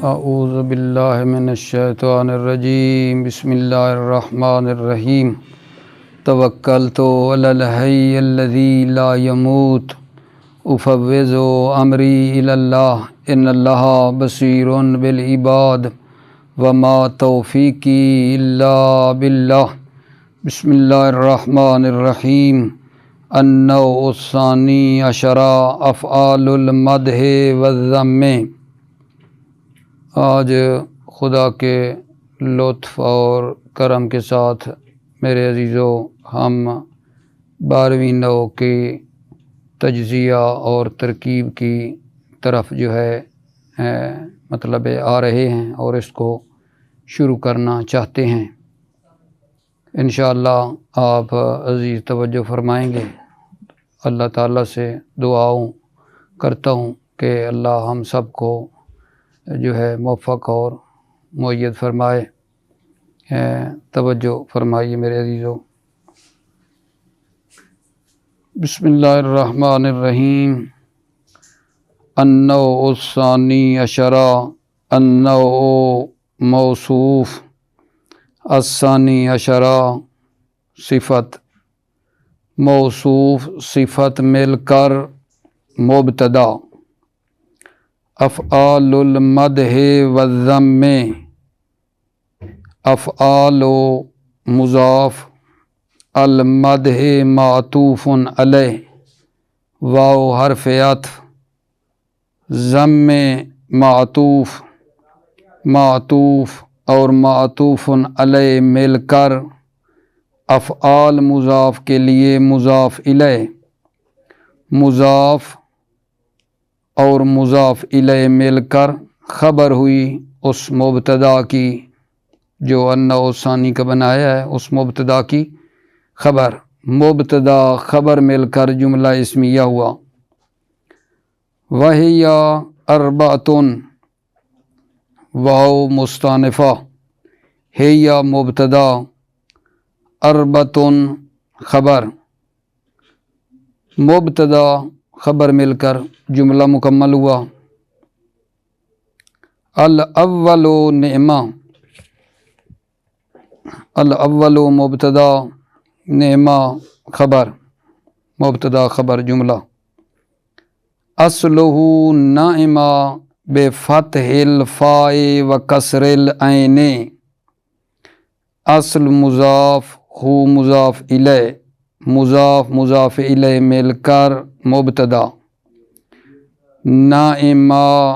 اعوذ باللہ من الشیطان الرجیم بسم اللہ الرحمن الرحیم توکلت علی الحی الذی لا یموت افوض امری الی اللہ ان اللہ بصیر بالعباد وما توفیقی الا باللہ بسم اللہ الرحمن الرحیم النوع الثانی عشر افعال المدح والذم۔ آج خدا کے لطف اور کرم کے ساتھ میرے عزیزو ہم 12ویں نوع کی تجزیہ اور ترکیب کی طرف جو ہے مطلب آ رہے ہیں اور اس کو شروع کرنا چاہتے ہیں۔ انشاءاللہ آپ عزیز توجہ فرمائیں گے۔ اللہ تعالیٰ سے دعاؤں کرتا ہوں کہ اللہ ہم سب کو جو ہے موفق اور مؤید فرمائے۔ توجہ فرمائیے میرے عزیزو۔ بسم اللہ الرحمن الرحیم۔ النوع الثانی عشر، النوع موصوف، الثانی عشر صفت۔ موصوف صفت مل کر مبتدا۔ افعال المدح والذم، افعال مضاف، المدح معطوف علیہ، واو حرف عطف، ذم معطوف، معطوف اور معطوف علیہ مل کر افعال مضاف کے لیے مضاف الیہ، مضاف اور مضاف الیہ مل کر خبر ہوئی اس مبتدا کی جو النوع ثانی کا بنایا ہے، اس مبتدا کی خبر۔ مبتدا خبر مل کر جملہ اسمیہ ہوا۔ وَهِيَ أَرْبَعَةٌ، واو مستانفہ، ہی مبتدا، اربعۃ خبر۔ مبتدا خبر مل کر جملہ مکمل ہوا۔ الاول نعمہ، الاول مبتدا، نعمہ خبر، مبتدا خبر جملہ۔ اصلہ نعمہ بفتح الفاء وکسر العین، اصل مضاف ہو مضاف الیہ، مضاف مضاف الیہ مل کر مبتدا، نعمہ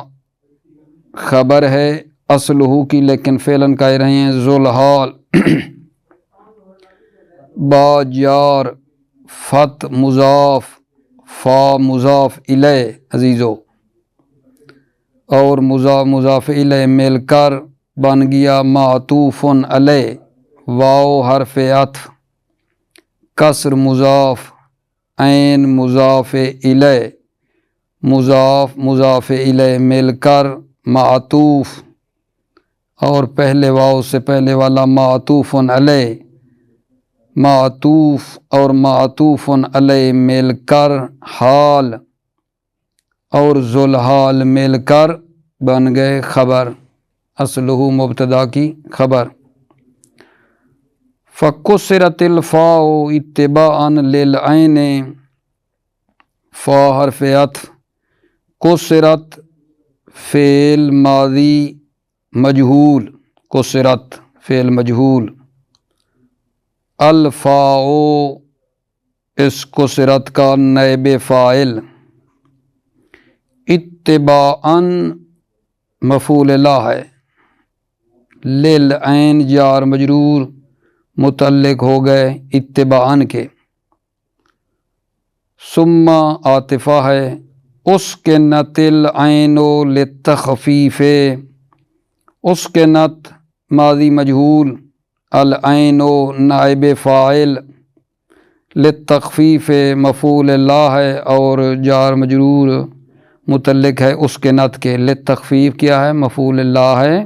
خبر ہے اصلہ کی لیکن فعلاً کہہ رہے ہیں ذوالحال، با جار، فت مضاف، فا مضاف الیہ عزیزو، اور مضاف مضاف الیہ مل کر بن گیا معطوف علیہ، واو حرف عطف، کسر مضاف، عین مضاف الیہ، مضاف مضاف الیہ مل کر معطوف، اور پہلے واو سے پہلے والا معطوف علیہ، معطوف اور معطوف علیہ مل کر حال، اور ذوالحال مل کر بن گئے خبر، اصلہ مبتدا کی خبر۔ فَكُسِرَتِ الْفَاءُ اتباعًا لِلْعَيْنِ، فا حرف عطف، کسرت فعل ماضی مجہول، کسرت فعل مجہول، الفاء اس کسرت کا نائب فاعل، اتباعًا مفعول لا ہے، للعین جار مجرور متعلق ہو گئے اتباعًا کے، ثم عاطفہ ہے، اسکنت العین للتخفیف، اسکنت ماضی مجہول، العین نائب فاعل، للتخفیف مفعول لا ہے اور جار مجرور متعلق ہے اسکنت کے، للتخفیف کیا ہے مفعول لا ہے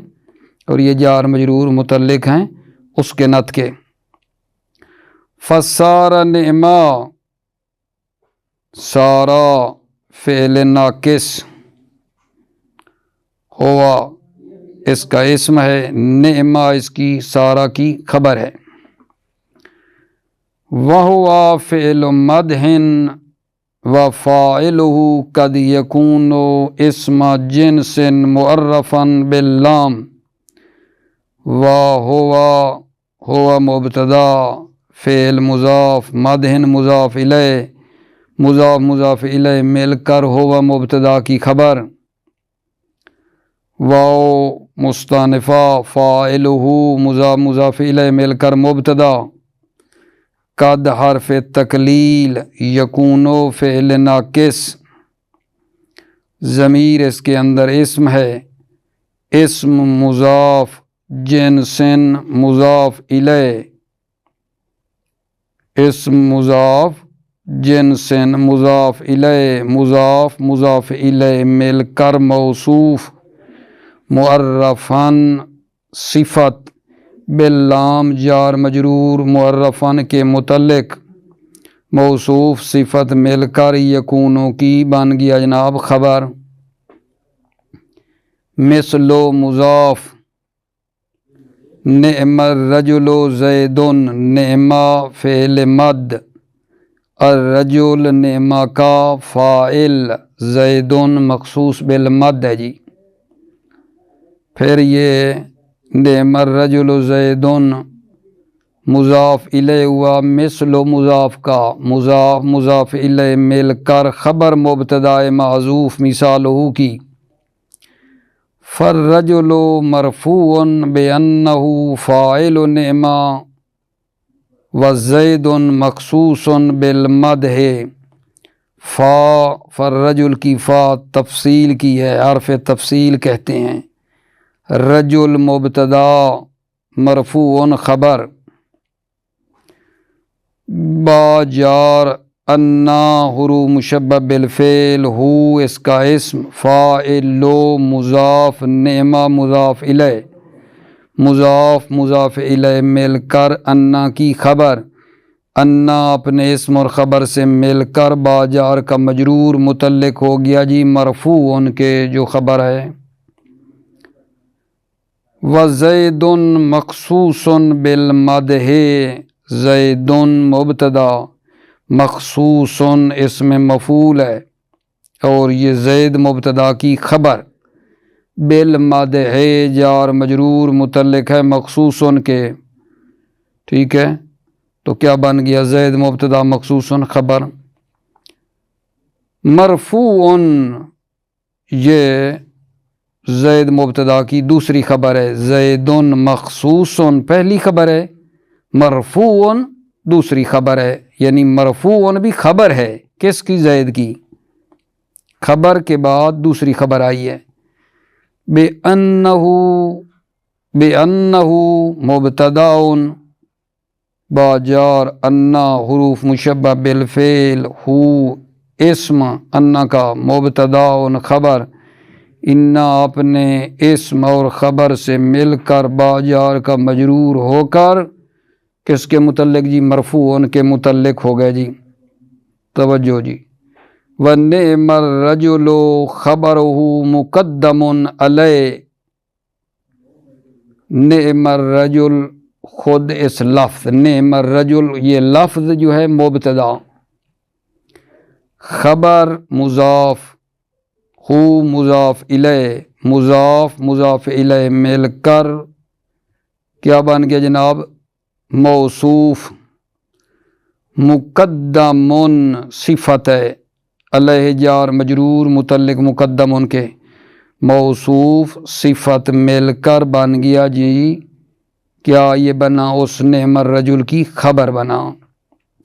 اور یہ جار مجرور متعلق ہیں اسکنت کے۔ فصار نعمہ، سارا فعل ناقص، ہوا اس کا اسم ہے، نعمہ اس کی سارا کی خبر ہے۔ وَهُوَ فِعْلُ مَدْحٍ وَفَاعِلُهُ قَدْ يَكُونُ اسم جنس معرفا باللام۔ هو مبتدا، فعل مضاف، مدح مضاف الیہ، مضاف مضاف الیہ مل کر ہوا مبتدا کی خبر، واو مستانفہ، فاعلہ مضاف مضاف الیہ مل کر مبتدا، قد حرف تقلیل، یکونو فعل ناقص، ضمیر اس کے اندر اسم ہے، اسم مضاف، جنسن مضاف الیہ، اسم مضاف، جنسن مضاف الیہ، مضاف مضاف الیہ مل کر موصوف، معرفن صفت، باللام جار مجرور، معرفن کے متعلق، موصوف صفت مل کر یکونوں کی بن گیا جناب خبر۔ مثل مضاف، نعم الرجل زید، نعمہ فعل مد، الرجل نعمہ کا فاعل، زید مخصوص بالمد ہے جی۔ پھر یہ نعم الرجل زید مضاف الیہ ہوا، مثل مضاف کا، مضاف مضاف الیہ مل کر خبر مبتدا معذوف مثالہ کی، فالرجل مرفوع بأنہ فاعل نعمہ، وزید مخصوص بالمدح، فالرجل کی فا تفصیل کی ہے، حرف تفصیل کہتے ہیں، رجل مبتدا، مرفوع خبر، با جار انا حروف مشبہ بالفعل، ہو اس کا اسم، فاعل لو مضاف، نعمہ مضاف الیہ، مضاف مضاف الیہ مل کر انا کی خبر، انا اپنے اسم اور خبر سے مل کر با جار کا مجرور متعلق ہو گیا جی مرفوع ان کے جو خبر ہے۔ وزید مخصوص بالمدح، زید مبتدا، مخصوص اسم مفعول ہے اور یہ زید مبتدا کی خبر، بالمدح جار مجرور متعلق ہے مخصوص کے، ٹھیک ہے، تو کیا بن گیا، زید مبتدا مخصوص خبر۔ مرفوع یہ زید مبتدا کی دوسری خبر ہے، زید مخصوص پہلی خبر ہے، مرفوع دوسری خبر ہے، یعنی مرفوع بھی خبر ہے، کس کی، زید کی، خبر کے بعد دوسری خبر آئی ہے، بِأَنَّهُ مبتداء، باجار انا حروف مشبہ بالفعل، ہو اسم انا کا، مبتداء خبر، انا اپنے اسم اور خبر سے مل کر باجار کا مجرور ہو کر کس کے متعلق جی، مرفوع کے متعلق ہو گئے جی، توجہ جی۔ وَنِعْمَ الرَّجُلُ خَبَرُهُ مُقَدَّمٌ عَلَيْهِ، نعم الرجل خود اس لفظ نعم الرجل، یہ لفظ جو ہے مبتدا، خبر مضاف، ہو مضاف الیہ، مضاف مضاف الیہ مل کر کیا بن گیا جناب، موصوف، مقدم صفت ہے، علیہ جار مجرور متعلق مقدم ان کے، موصوف صفت مل کر بن گیا جی، کیا یہ بنا، اس نعم الرجل کی خبر بنا،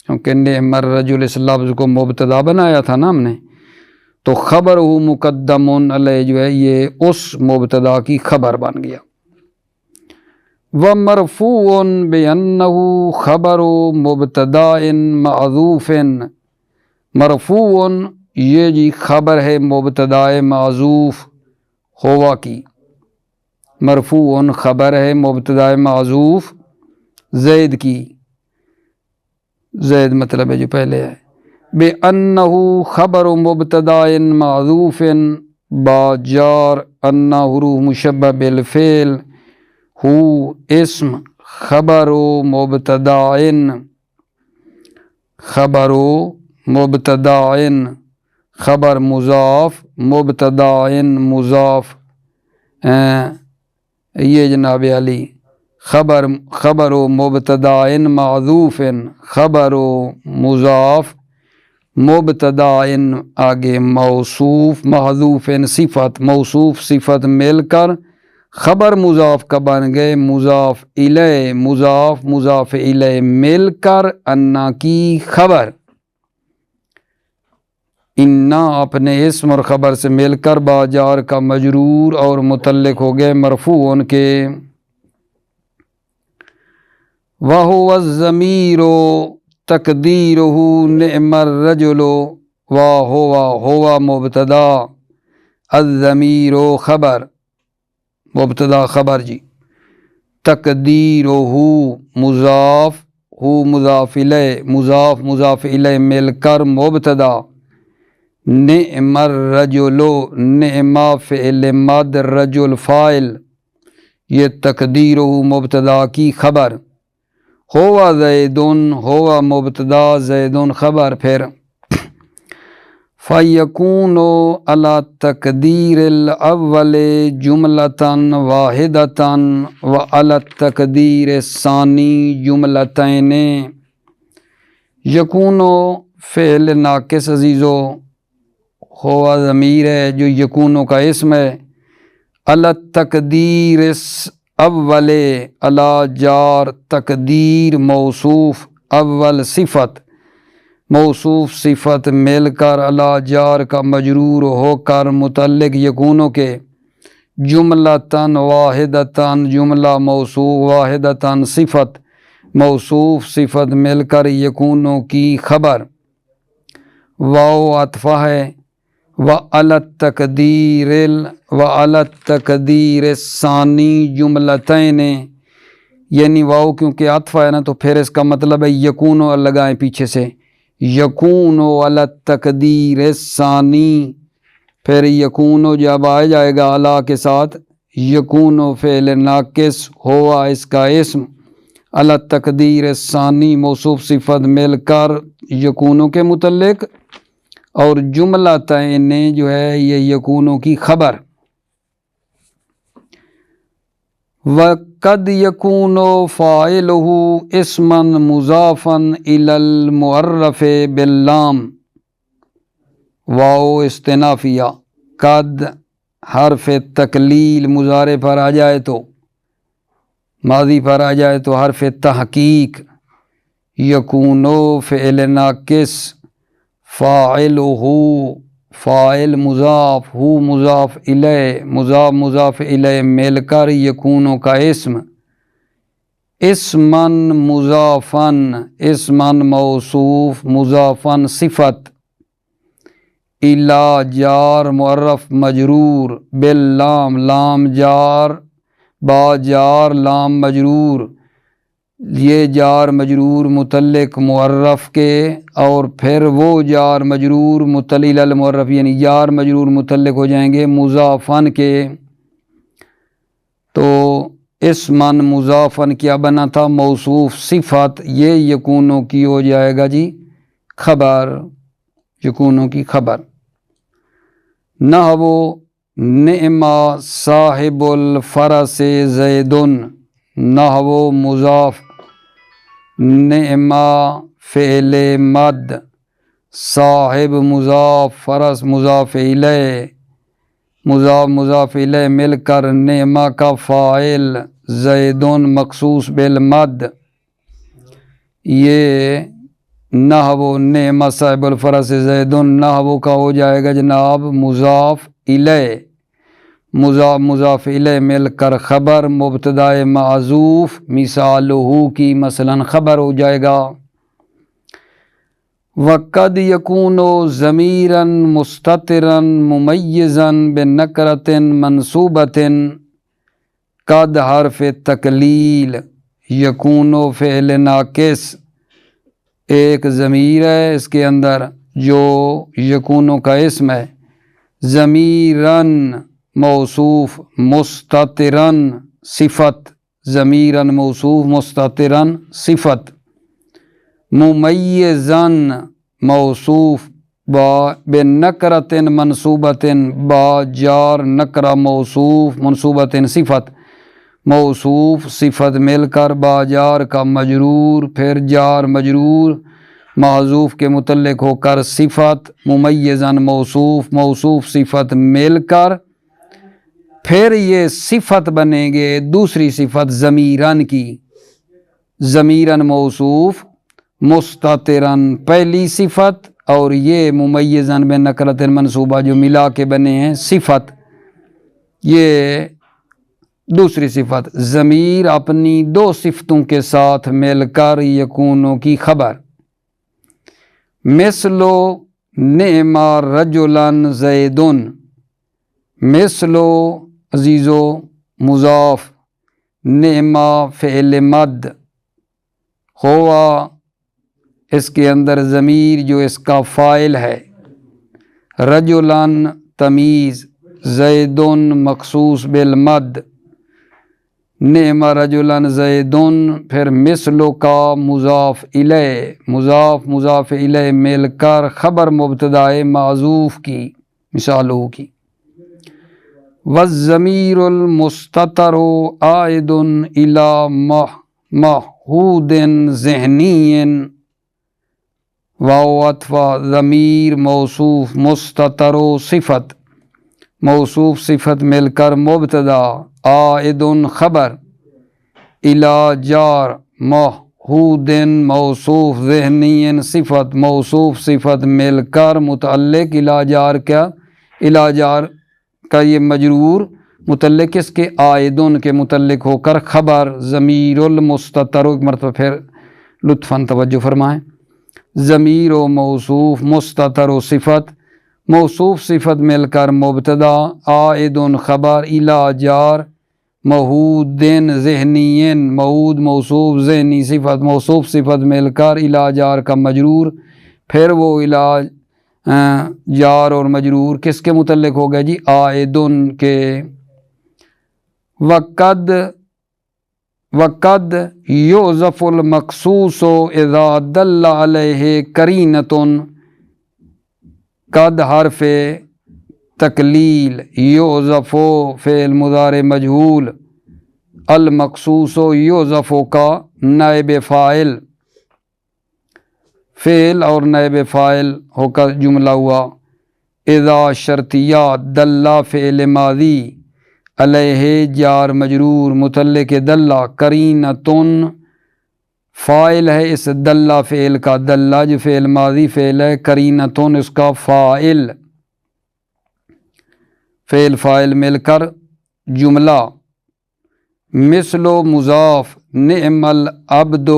کیونکہ نعم الرجل اس لفظ کو مبتدا بنایا تھا نا ہم نے، تو خبر ہو مقدم علیہ جو ہے یہ اس مبتدا کی خبر بن گیا۔ وَمَرْفُوعٌ بِأَنَّهُ خَبَرُ مُبْتَدَاءٍ مَعْذُوفٍ، مرفوع یہ جی خبر ہے مبتدا معذوف ہوا کی، مرفوع خبر ہے مبتدا معذوف زید کی، زید مطلب ہے جو پہلے ہے، بِأَنَّهُ خبر مبتداء معذوف، با جار انا حروف مشبہ بالفعل ہو اسم خبر و مبتدائن خبر و مبتدائن خبر مضاف مبتدائن مضاف یہ جناب علی خبر و مبتدائن معذوف خبر و مضاف مبتدائن آگے موصوف محذوف صفت موصوف صفت مل کر خبر مضاف کا بن گئے مضاف الیہ مضاف مضاف الیہ مل کر انا کی خبر انا اپنے اسم اور خبر سے مل کر با جار کا مجرور اور متعلق ہو گئے مرفوع ان کے وَهُوَ الضَّمِيرُ تقدیرہ نعم الرجل ہوا مبتدا الضمیر خبر مبتدا خبر جی تقدیرہ مضاف ہو مضاف الیہ مضاف مضاف الیہ مل کر مبتدا نعم الرجل نعم فعل مد رجل فاعل یہ تقدیرہ مبتدا کی خبر ہوا زیدن ہوا مبتدا زیدن خبر پھر فیکون علی تقدیر الاول جملتاً واحدتاً وعلی التقدیر الثانی جملتین یکون فعل ناقص عزیزو ہوا ضمیر ہے جو یکونوں کا اسم ہے علی التقدیر اول علی جار تقدیر موصوف اول صفت موصوف صفت مل کر علی جار کا مجرور ہو کر متعلق یکونوں کے جملتاً واحدتاً جملہ موصوف واحدتاً صفت موصوف صفت مل کر یکونوں کی خبر واو عطفہ ہے وعلی التقدیر الثانی جملتین یعنی واو کیونکہ عطفہ ہے نا تو پھر اس کا مطلب ہے یکونو لگائیں پیچھے سے یکونو علی التقدیر الثانی پھر یکونو جب آ جائے گا علی کے ساتھ یکونو فعل ناقص ہوا اس کا اسم علی التقدیر الثانی موصوف صفت مل کر یکونو کے متعلق اور جملہ تین جو ہے یہ یکونوں کی خبر وَقَدْ يَكُونُ فَاعِلُهُ اسْمًا مُضَافًا إِلَى الْمُعَرَّفِ بِاللَّامِ واو استنافیہ قد حرف تقلیل مضارع پر آ جائے تو ماضی پر آ جائے تو حرف تحقیق یکونو فعل ناقص فاعلہ فاعل مضاف ہو مضاف الیہ مضاف مضاف الیہ مل کر یکونوں کا اسم اسمن مضافن اسمن موصوف مضافن صفت الا جار معرف مجرور باللام لام جار با جار لام مجرور یہ جار مجرور متعلق معرف کے اور پھر وہ جار مجرور متعلق المعرف یعنی جار مجرور متعلق ہو جائیں گے مضافن کے تو اسمن مضافن کیا بنا تھا موصوف صفت یہ یکونوں کی ہو جائے گا جی خبر یکونوں کی خبر نحو نعم صاحب الفرس زیدن نحو مضاف نعم فعل مد صاحب مضاف فرس مضاف الیہ مضاف مضاف الیہ مل کر نعم کا فاعل زیدن مخصوص بالمد یہ نحو نعم صاحب الفرس زیدن نحو کا ہو جائے گا جناب مضاف الیہ مضاف مضاف الیہ مل کر خبر مبتدا معذوف مثالہ کی مثلا خبر ہو جائے گا وقد یکون ضمیرا مستترا ممیزا بنکرۃ منصوبۃ قد حرف تقلیل یکون فعل ناقص ایک ضمیر ہے اس کے اندر جو یکونوں کا اسم ہے ضمیرن موصوف مستترن صفت، ضمیرن موصوف مستترن صفت، ممیزن موصوف بنکرۃ منصوبۃ با جار نکرہ موصوف منصوبۃ صفت، موصوف صفت مل کر با جار کا مجرور، پھر جار مجرور معذوف کے متعلق ہو کر صفت، ممیزن موصوف موصوف صفت مل کر پھر یہ صفت بنیں گے دوسری صفت ضمیرن کی، ضمیرن موصوف مستترن پہلی صفت اور یہ ممیزن بنکرۃ منصوبہ جو ملا کے بنے ہیں صفت، یہ دوسری صفت۔ ضمیر اپنی دو صفتوں کے ساتھ مل کر یکونوں کی خبر، مثلو نعم رجلاً زیدن، مثلو عزیزو مضاف، نعم فعل مد، ہوا اس کے اندر ضمیر جو اس کا فاعل ہے، رجلاً تمیز، زیدن مخصوص بالمد، نعم رجلاً زیدن پھر مثلو کا مضاف الیہ، مضاف الیہ مل کر خبر مبتدائے معذوف کی مثالوں کی۔ والضمیر المستتر عائد الی معہود ذہنی، واو عطف ضمیر موصوف مستتر صفت، موصوف صفت مل کر مبتدا، عائد خبر، الی جار معہود موصوف ذہنی صفت، موصوف صفت مل کر متعلق الی جار کیا، الی جار کا یہ مجرور متعلق اس کے عائدن کے متعلق ہو کر خبر، ضمیر المستتر، ایک مرتبہ پھر لطفاً توجہ فرمائیں، ضمیر و موصوف مستتر و صفت، موصوف صفت مل کر مبتدا، عائد خبر، الی جار معہود ذہنی، معہود موصوف ذہنی صفت، موصوف صفت مل کر الی جار کا مجرور، پھر وہ الی جار اور مجرور کس کے متعلق ہو گیا جی، عائدن کے۔ وقد یحذف المخصوص اذا دل علیہ قرینۃ، قد حرف تقلیل، یحذف فعل مضارع مجہول، المخصوص یحذف کا نائب فاعل، فعل اور نائب فاعل ہو کر جملہ ہوا، اذا شرطیہ، دل فعل ماضی، علیہ جار مجرور متعلق دل، قرینۃ فاعل ہے اس دل فعل کا، دل جو فعل ماضی فعل ہے، قرینۃ اس کا فاعل، فعل فاعل مل کر جملہ، مثل و مضاف، نعم العبد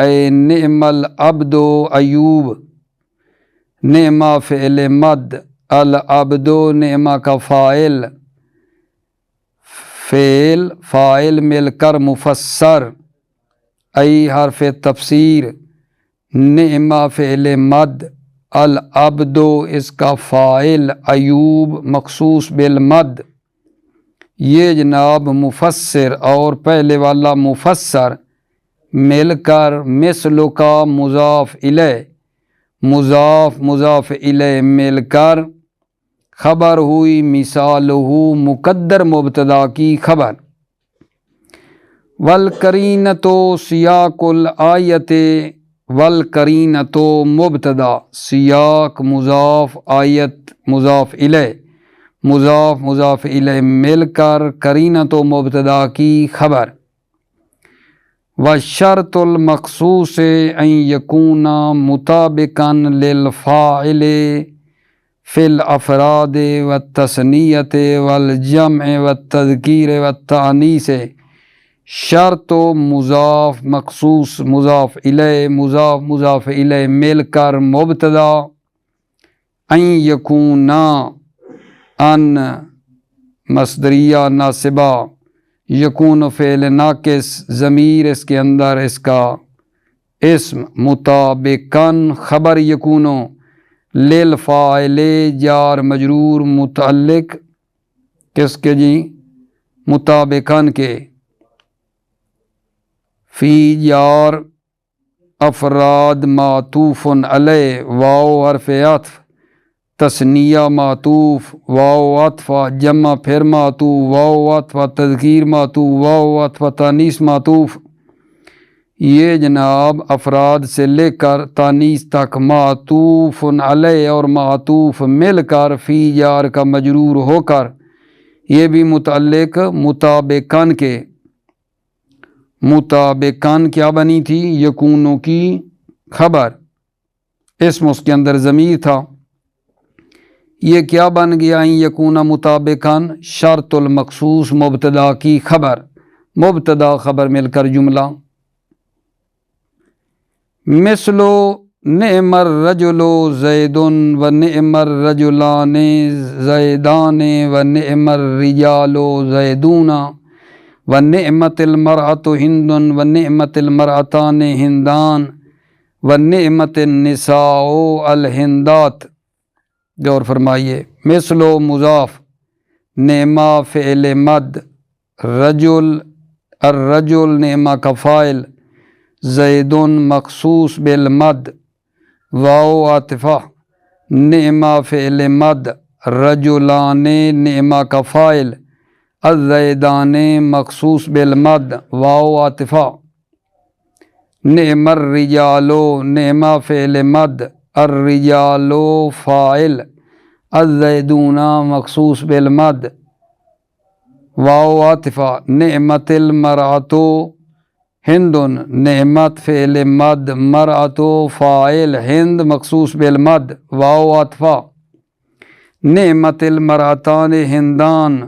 اے نعم العبد ایوب، نعم فعل مد، العبد نعم کا فاعل، فعل فاعل مل کر مفسر، ای حرف تفسیر، نعم فعل مد، العبد اس کا فاعل، ایوب مخصوص بالمد، یہ جناب مفسر اور پہلے والا مفسر مل کر مثل کا مضاف الیہ، مضاف الیہ مل کر خبر ہوئی مثالہ مقدر مبتدا کی خبر۔ والقرینۃ سیاق الآیت، والقرینۃ مبتدا، سیاق مضاف، آیت مضاف الیہ، مضاف الیہ مل کر قرینۃ مبتدا کی خبر۔ والشرط المخصوص ان یکون مطابقا للفاعل فی الافراد والتثنیۃ والجمع والتذکیر والتانیث، شرط و مضاف مخصوص مضاف الیہ، مضاف الیہ مل کر مبتدا، ان یکونا ان مصدریہ ناصبہ، یکون فعل ناقص، ضمیر اس کے اندر اس کا اسم، مطابقاً خبر یکونو، للفاعل جار مجرور متعلق کس کے جی مطابقاً کے فی جار افراد معطوف علیہ واو حرف عطف تثنیہ معطوف واو عطف جمع پھر معطوف واو عطف تذکیر معطوف واو عطف تانیث معطوف یہ جناب افراد سے لے کر تانیث تک معطوف علیہ اور معطوف مل کر فی جار کا مجرور ہو کر یہ بھی متعلق مطابقاً کے مطابقاً کیا بنی تھی یکونوں کی خبر اسم اس کے اندر ضمیر تھا یہ کیا بن گیا یکون مطابقاً شرط المخصوص مبتدا کی خبر مبتدا خبر مل کر جملہ مثلو نعم الرجل زید و نعم الرجلان زیدان و نعم الرجال زیدون و نعمت المرأة ہند و نعمت المرأتان ہندان و نعمت النساء الہندات غور فرمائیے مثل و مضاف نعمہ فعل مد رجل الرجل نعمہ کا فاعل زید مخصوص بالمد واو عاطفہ نعمہ فعل مد رجلان نعمہ کا فاعل الزیدان مخصوص بالمد واو عاطفہ نعم الرجال نعمہ فعل مد الرجال فاعل الزیدون مخصوص بالمد واو عاطفہ نعمت المرأة ہند نعمت فعل مد مرأة فاعل ہند مخصوص بالمد واو عاطفہ نعمت المرأتان ہندان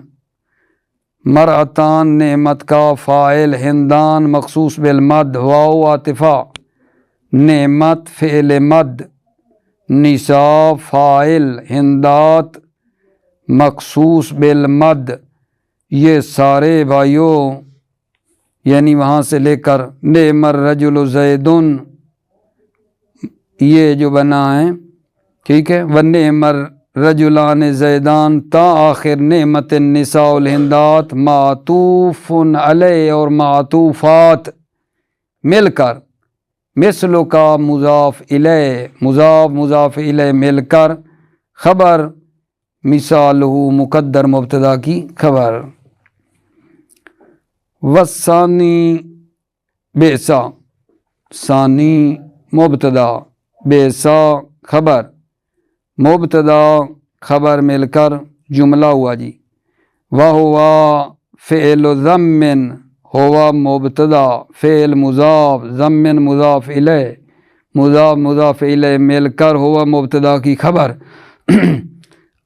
مرأتان نعمت کا فاعل ہندان مخصوص بالمد واو عاطفہ نعمت فعل مد نساء فاعل ہندات مخصوص بالمد یہ سارے بھائیوں یعنی وہاں سے لے کر نعم الرجل زیدن یہ جو بنا ہے ٹھیک ہے ونعم الرجلان زیدان تا آخر نعمت النساء الہندات معطوف علیہ اور معطوفات مل کر مثل کا مضاف الیہ مضاف الیہ مل کر خبر مثالہ مقدر مبتدا کی خبر والثانی بئسا ثانی مبتدا بئسا خبر مبتدا خبر مل کر جملہ ہوا جی وہوا فعل ضمن ہوا مبتدا فعل مضاف ضمن مضاف الیہ مضاف الیہ مل کر ہوا مبتدا کی خبر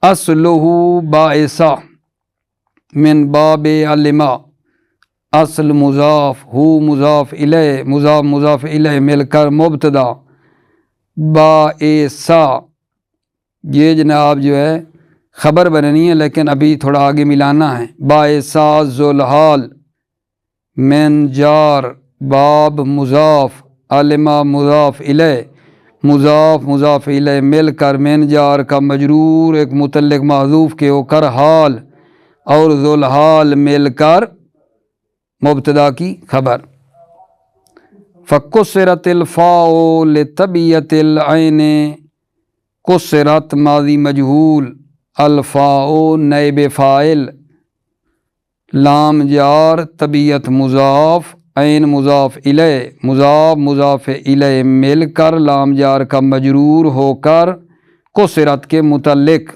اصلہ باعثا من باب علما اصل مضاف ہو مضاف الیہ مضاف الیہ مل کر مبتدا باعثا یہ جناب جو ہے خبر بننی ہے لیکن ابھی تھوڑا آگے ملانا ہے باعثا ذوالحال من جار باب مضاف علما مضاف الیہ مضاف الیہ مل کر من جار کا مجرور ایک متعلق محذوف کے ہو کر حال اور ذوالحال مل کر مبتدا کی خبر فکسرت الفاء لطبیعت العین کسرت ماضی مجہول الفاء نائب فاعل لام جار طبیعت مضاف عین مضاف الیہ مضاف الیہ مل کر لام جار کا مجرور ہو کر کسرت کے متعلق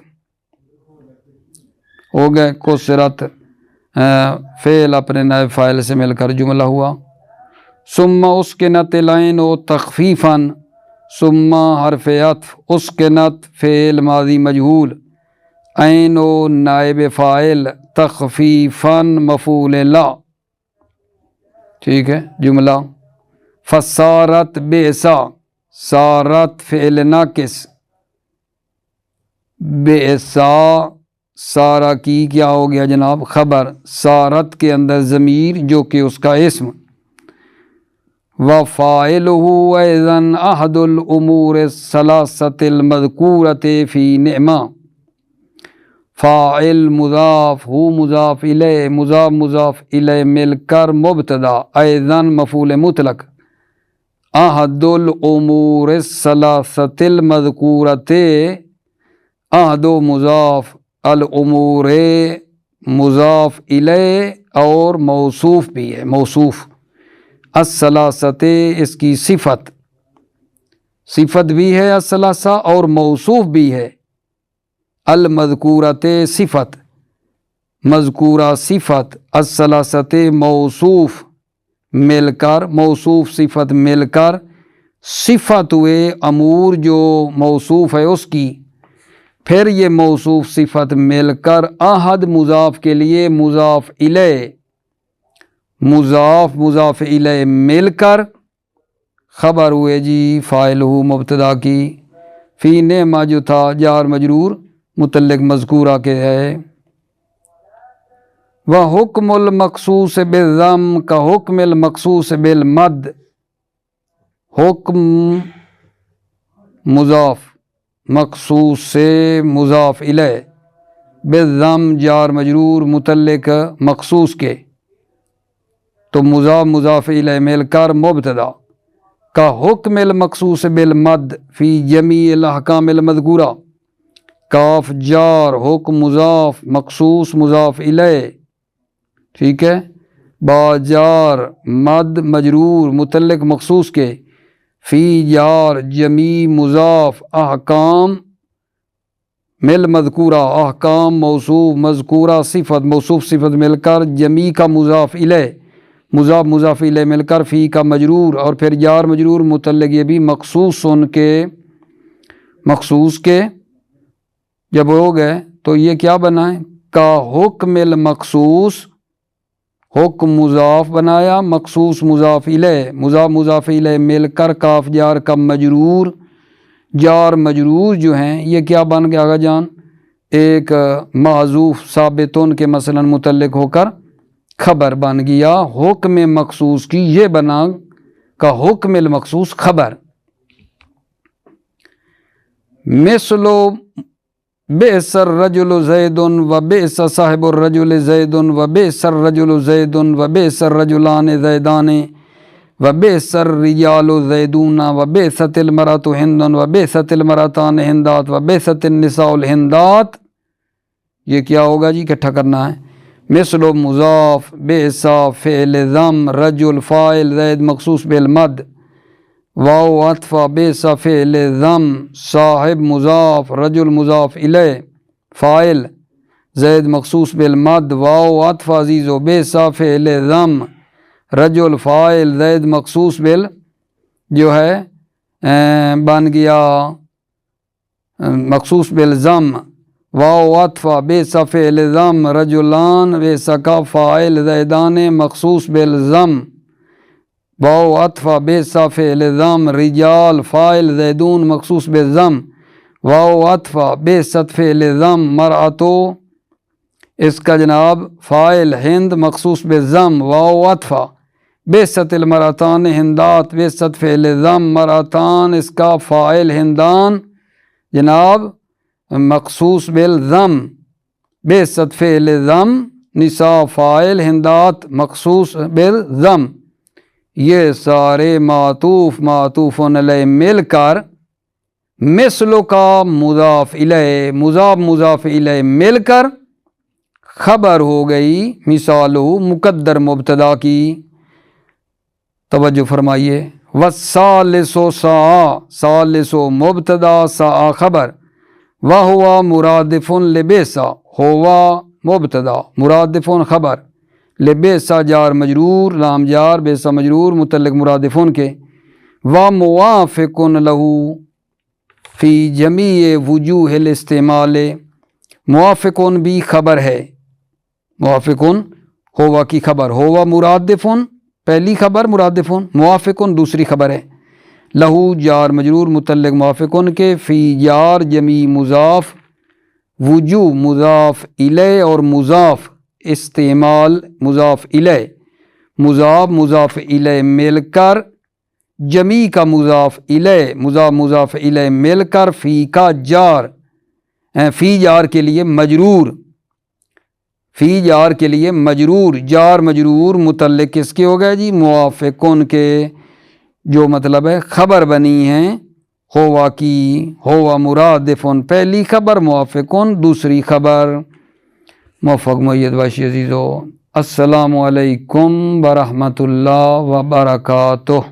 ہو گئے کسرت فعل اپنے نائب فاعل سے مل کر جملہ ہوا ثم اسکنت العین و تخفیفاً ثم حرف عطف اسکنت فعل ماضی مجہول عین و نائب فاعل تخفیفاً مفعول لا ٹھیک ہے جملہ فصارت بئسا صارت فعل ناقص بئسا سارا کی کیا ہو گیا جناب خبر صارت کے اندر ضمیر جو کہ اس کا اسم وفاعلہ ایضاً احد الامور الثلاثۃ المذکورۃ فی نعمہ۔ فاعل مضاف، ہو مضاف الیہ، مضاف مضاف الیہ مل کر مبتدا، ایضاً مفعول مطلق، احد الامور الثلاثۃ المذکورۃ، احد و مضاف، الامور مضاف الیہ اور موصوف بھی ہے، موصوف، الثلاثۃ اس کی صفت بھی ہے الثلاثہ اور موصوف بھی ہے، المذکورۃ صفت، مذکورہ صفت، الثلاثۃ موصوف مل کر، موصوف صفت مل کر صفت ہوئے امور جو موصوف ہے اس کی، پھر یہ موصوف صفت مل کر احد مضاف کے لیے مضاف الیہ، مضاف مضاف الیہ مل کر خبر ہوئے جی فاعل ہو مبتدا کی، فی نعمہ جو تھا جار مجرور متعلق مذکورہ کے ہے۔ وحکم المخصوص بالضم کا حکم المخصوص بالمد، حکم مضاف مخصوص سے مضاف الیہ، بالضم جار مجرور متعلق مخصوص کے، تو مضاف مضاف الیہ مل کر مبتدا، کا حکم المخصوص بالمد فی جمیع الاحکام المذکورہ، کاف جار، حکم مضاف، مخصوص مضاف الیہ، ٹھیک ہے، با جار، مد مجرور متعلق مخصوص کے، فی جار، جمیع مضاف، احکام مل مذکورہ، احکام موصوف، مذکورہ صفت، موصوف صفت مل کر جمیع کا مضاف الیہ، مضاف مضاف الیہ مل کر فی کا مجرور، اور پھر جار مجرور متعلق یہ بھی مخصوص ان کے، مخصوص کے جب ہو گئے تو یہ کیا بنا ہے، کا حکم المخصوص، حکم مضاف بنایا، مخصوص مضاف الیہ، مضاف مضاف الیہ مل کر کاف جار کا مجرور، جار مجرور جو ہیں یہ کیا بن گیا آگا جان، ایک معذوف ثابتون کے مثلا متعلق ہو کر خبر بن گیا، حکم مخصوص کی یہ بنا کا حکم المخصوص خبر۔ مثل بئس الرجل زید و بئس صاحب الرجل زید و بئس الرجل زید و بئس الرجلان زیدان و بئس الرجال زیدون و بئست المرأة ہند و بئست المرأتان ہندات و بئست النساء الہندات، یہ کیا ہوگا جی اکٹھا کرنا ہے، مثل مضاف، بئس فعل ذم، رجل فاعل، زید مخصوص بالمد، واو عطف، بئس فعل ذم، صاحب مضاف، رجل مضاف الیہ فاعل، زید مخصوص بالمد، واو عطف عزیز و بئس فعل ذم، رجل فاعل، زید مخصوص بال جو ہے بن گیا مخصوص بالضم، واو عطف بئس فعل ذم، رجلان بئس کا فاعل، زیدان مخصوص بالضم، واو عطف بئس فعل ذم، رجال فاعل، زیدون مخصوص بالضم، واو عطف بئست فعل ذم، مرأتو اس کا جناب فاعل، ہند مخصوص بالضم، واو عطف بئست المرأتان ہندات، بئست فعل ذم، مرأتان اس کا فاعل، ہندان جناب مخصوص بالضم، بئست فعل ذم، نساء فاعل، ہندات مخصوص بالضم، یہ سارے معطوف معطوفن علیہ مل کر مثل کا مضاف الیہ، مضاف مضاف الیہ مل کر خبر ہو گئی مثالہ مقدر مبتدا کی، توجہ فرمائیے، والثالث ساء، ثالث مبتدا ساء خبر، وہوا مرادف لبئس، ہوا مبتدا مرادف خبر، لبئس جار مجرور، لام جار، بئس مجرور متعلق مرادفون کے، وموافق لہ فی جمیع وجوہ الاستعمال، موافقون بھی خبر ہے، موافقون ہوا کی خبر، ہوا مرادفون پہلی خبر، مرادفون موافقون دوسری خبر ہے، لہو جار مجرور متعلق موافقون کے، فی جار جمیع مضاف، وجوہ مضاف الیہ اور مضاف استعمال مضاف الیہ، مضاف مضاف الیہ مل کر جمی کا مضاف الیہ مضاف الیہ مل کر، فی کا جار، فی جار کے لیے مجرور، فی جار کے لیے مجرور، جار مجرور متعلق کس کے ہو گئے جی؟ موافقن کے، جو مطلب ہے خبر بنی ہیں ہوا کی، ہوا مرادفن پہلی خبر، موافقن دوسری خبر۔ موفق مؤید باشی عزیزو، السلام علیکم ورحمۃ اللہ وبرکاتہ۔